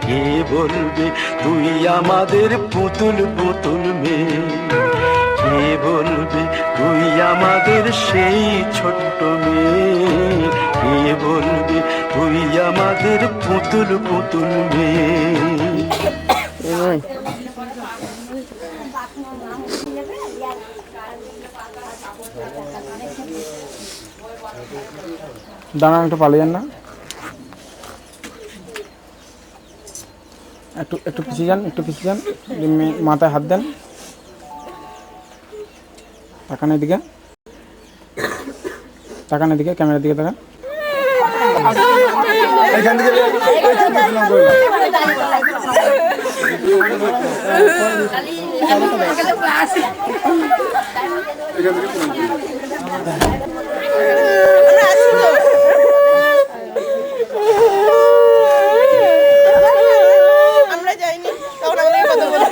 কে বলবে তুই আমাদের পুতুল পুতুল মেয়ে? কে বলবে তুই আমাদের সেই ছোট্ট মেয়ে? কে বলবে তুই আমাদের পুতুল পুতুল মেয়ে? দাঁড়ান, একটু পালিয়ে যান না, একটু একটু পিছিয়ে যান, একটু পিছিয়ে যান, মাথায় হাত দেন, তাকান এদিকে, তাকান এদিকে, ক্যামেরার দিকে তাকান। এখান থেকে আমরা যাইনি, তখন আমাদের কথা বলি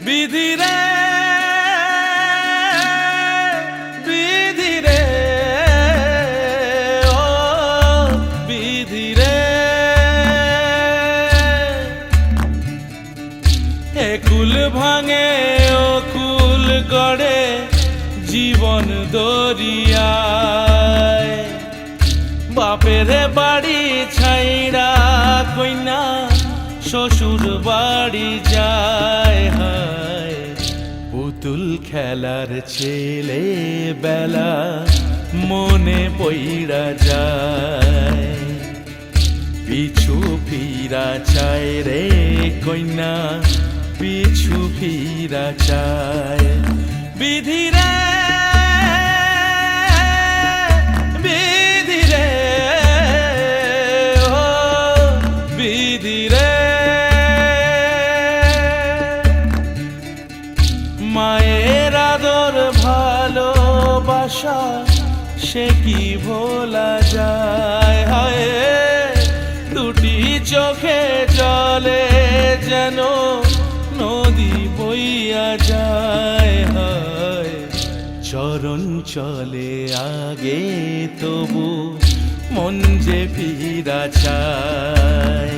বিধি রে বিধি রে ও বিধি রে, এ কুল ভাঙে ও কুল গড়ে জীবন দরিয়ায়, বাপের বাড়ি ছাইড়া কইনা শ্বশুর বাড়ি যায়, হায় পুতুল খেলার ছেলে বেলা মনে পইড়া যায়, পিছু ফিরা চায় রে কইনা, পিছু ফিরা চায়। বিধি রে বিধি রে ও বিধি রে, মায়ের আদর ভালোবাসা সে কি ভোলা যায়, হায় দুটি চোখে জলে যেন নদী বইয়া যায়, হায় চরণ চলে আগে তবু মন যে ফিরা চায়,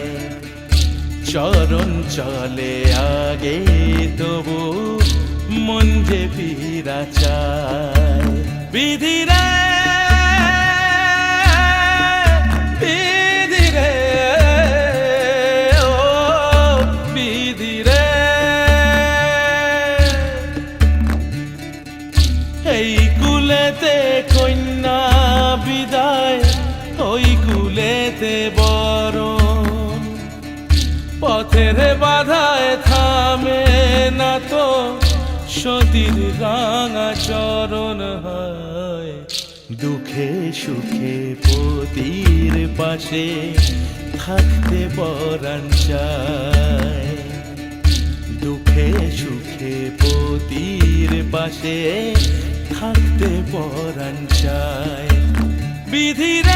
চরণ চলে আগে তবু মন যে ফিরা চায়। বিধি রে বিধি রে ও বিধি রে, এই কুলেতে কন্যা বিদায়, ওই কুলেতে বরণ, পথের বাধায় থামে না তো সতীর রাঙা চরণ, হয় দুঃখে সুখে পতির পাশে থাকতে পরাণ চায়, দুঃখে সুখে পতির পাশে থাকতে পরাণ চায়। বিধি রে